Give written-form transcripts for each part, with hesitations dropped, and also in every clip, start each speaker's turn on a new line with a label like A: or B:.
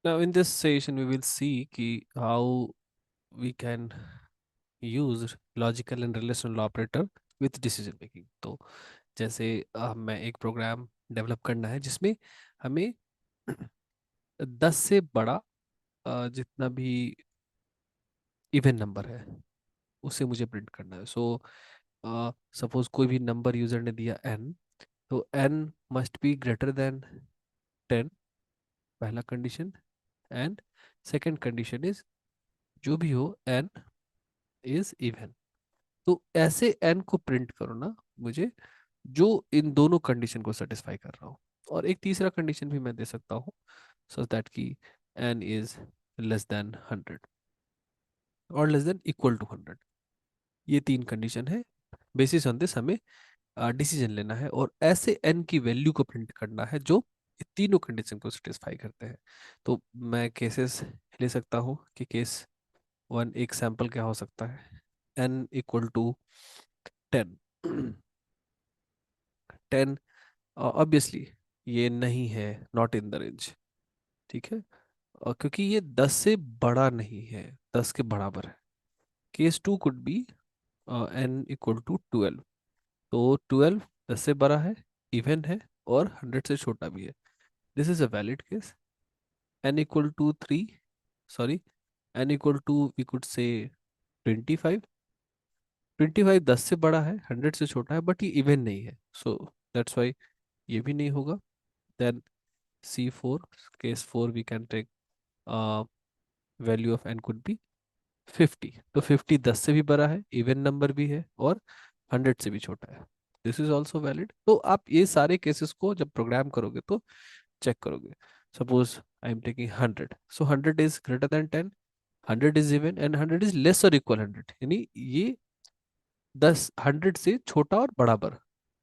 A: Now in this session we will see कि how we can use logical and relational operator with decision making. तो जैसे मैं एक programme develop करना है जिसमें हमें 10 से बड़ा जितना भी इवन नंबर है उसे मुझे प्रिंट करना है. सो सपोज कोई भी नंबर यूजर ने दिया n, तो n must be greater than 10, पहला condition. And second condition is जो भी हो n इज इवन. तो ऐसे n को प्रिंट करो ना मुझे जो इन दोनों कंडीशन को सेटिस्फाई कर रहा हो. और एक तीसरा कंडीशन भी मैं दे सकता हूँ, सो दैट कि n इज लेस देन 100 और लेस देन इक्वल टू 100. ये तीन कंडीशन है. बेसिस ऑन दिस हमें डिसीजन लेना है और ऐसे n की वैल्यू को प्रिंट करना है जो ये तीनों कंडीशन को सेटिस्फाई करते हैं. तो मैं केसेस ले सकता हूँ कि केस वन एक सैंपल क्या हो सकता है. n equal to 10. 10 ऑब्वियसली ये नहीं है, नॉट इन द रेंज. ठीक है. क्योंकि ये 10 से बड़ा नहीं है, 10 के बराबर है. Case two could be n equal to 12. तो 12 10 से बड़ा है, इवन है और 100 से छोटा भी है. This is a valid case. n equal to 3, sorry, n equal to we could say 25. 25 10 से बड़ा है, 100 से छोटा है, बट ये इवन नहीं है, सो दैट्स वाई ये भी नहीं होगा. Then C4, case 4 we can take value of n could be 50. तो 50 10 से भी बड़ा है, इवन नंबर भी है और 100 से भी छोटा है. This is also valid. तो आप ये सारे केसेस को जब प्रोग्राम करोगे तो चेक करोगे. Suppose I am taking 100, so 100 is greater than 10, 100 is even and 100 is less और इक्वल 100, यानी ये 10 100 से छोटा और बराबर.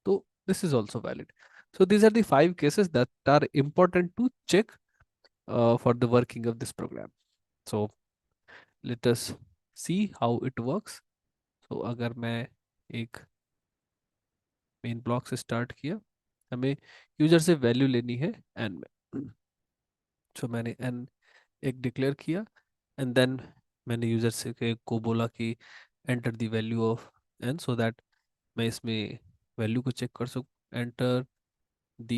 A: तो this is also valid. So these are the five cases that are important to check for the working of this program. So let us see how it works. So अगर मैं एक मेन ब्लॉक से start किया, हमें user से value लेनी है n में. सो मैंने n एक डिक्लेयर किया एंड देन मैंने यूजर से को बोला कि enter the value of n so that मैं इसमें वैल्यू को चेक कर सकूँ. Enter the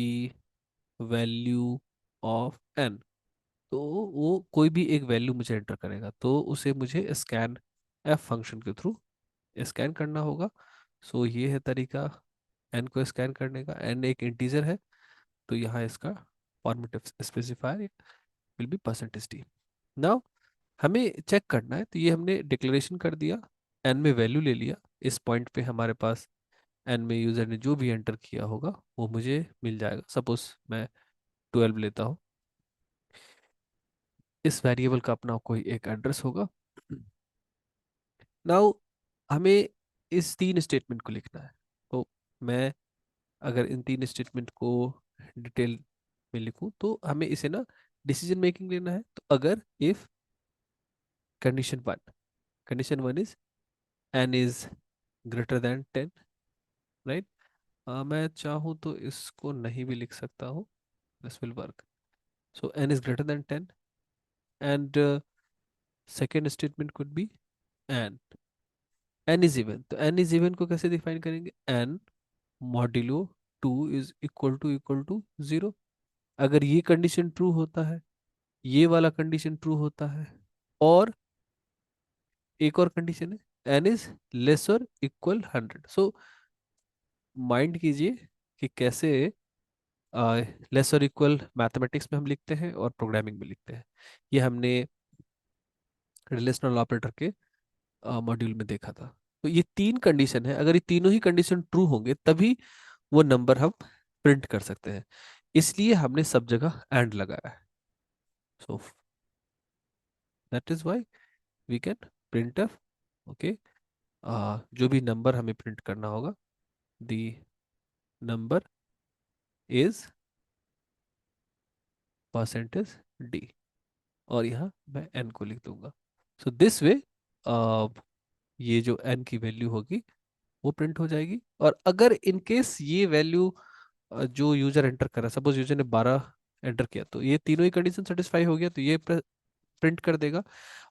A: value of n. तो वो कोई भी एक वैल्यू मुझे एंटर करेगा तो उसे मुझे स्कैन एफ फंक्शन के थ्रू स्कैन करना होगा. सो ये है तरीका एन को स्कैन करने का. एन एक इंटीजर है तो यहाँ इसका formative specifier will be %d. Now हमें चेक करना है, तो ये हमने डिक्लेरेशन कर दिया, एन में वैल्यू ले लिया. इस पॉइंट पे हमारे पास एन में यूजर ने जो भी एंटर किया होगा वो मुझे मिल जाएगा. सपोज मैं 12 लेता हूँ. इस वेरिएबल का अपना कोई एक एड्रेस होगा. नाउ हमें इस तीन स्टेटमेंट को लिखना है. तो मैं अगर इन तीन स्टेटमेंट को डिटेल में लिखूं तो हमें इसे ना डिसीजन मेकिंग लेना है. तो अगर if condition one is n is greater than 10, right. मैं चाहूँ तो इसको नहीं भी लिख सकता हूँ, this will work. So n is greater than 10 and second statement could be and n is even. तो n इज इवन को कैसे डिफाइन करेंगे. n modulo 2 is equal to 0. अगर ये कंडीशन ट्रू होता है, ये वाला कंडीशन ट्रू होता है, और एक और कंडीशन है n इज लेस और इक्वल 100. सो माइंड कीजिए कि कैसे लेस और इक्वल मैथमेटिक्स में हम लिखते हैं और प्रोग्रामिंग में लिखते हैं. ये हमने रिलेशनल ऑपरेटर के मॉड्यूल में देखा था. तो ये तीन कंडीशन है, अगर ये तीनों ही कंडीशन ट्रू होंगे तभी वो नंबर हम प्रिंट कर सकते हैं. इसलिए हमने सब जगह एंड लगाया है. So that is why we can print F. Okay. जो भी नंबर हमें प्रिंट करना होगा, द नंबर इज %d, और यहाँ मैं n को लिख दूंगा. सो दिस वे ये जो n की वैल्यू होगी वो प्रिंट हो जाएगी. और अगर इन केस ये वैल्यू जो यूजर एंटर कर रहा है, सपोज यूजर ने 12 एंटर किया तो ये तीनों ही कंडीशन सेटिस्फाई हो गया, तो ये प्रिंट कर देगा।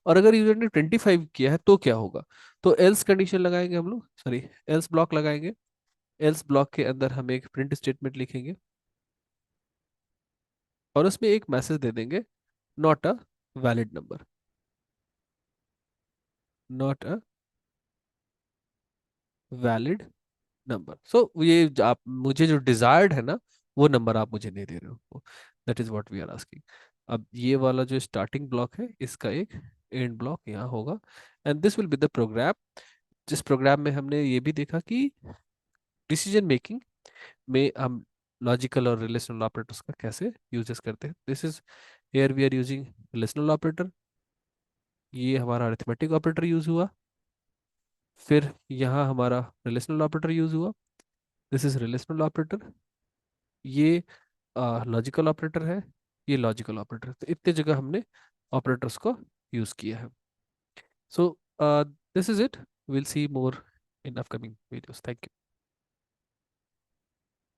A: और अगर यूजर ने 25 किया है तो क्या होगा? तो एल्स कंडीशन लगाएंगे हम लोग, सॉरी, एल्स ब्लॉक लगाएंगे। एल्स ब्लॉक के अंदर हम एक प्रिंट स्टेटमेंट लिखेंगे और उसमें एक मैसेज दे देंगे, not a valid number, not a valid number. So ये आप मुझे जो डिजायर्ड है ना, वो नंबर आप मुझे नहीं दे रहे हो, that is what we are asking. अब ये वाला जो स्टार्टिंग ब्लॉक है इसका एक एंड ब्लॉक यहाँ होगा, and this will be the program. जिस प्रोग्राम में हमने ये भी देखा कि डिसीजन मेकिंग में हम लॉजिकल और रिलेशनल ऑपरेटर्स का कैसे यूजेस करते हैं। This is, here we are using relational operator, ये हमारा अरिथमेटिक ऑपरेटर यूज हुआ, फिर यहाँ हमारा रिलेशनल ऑपरेटर यूज हुआ, दिस इज रिलेशनल ऑपरेटर, ये लॉजिकल ऑपरेटर है, ये लॉजिकल ऑपरेटर। तो इतने जगह हमने ऑपरेटर्स को यूज किया है। So this is it, will see more in upcoming videos. Thank you.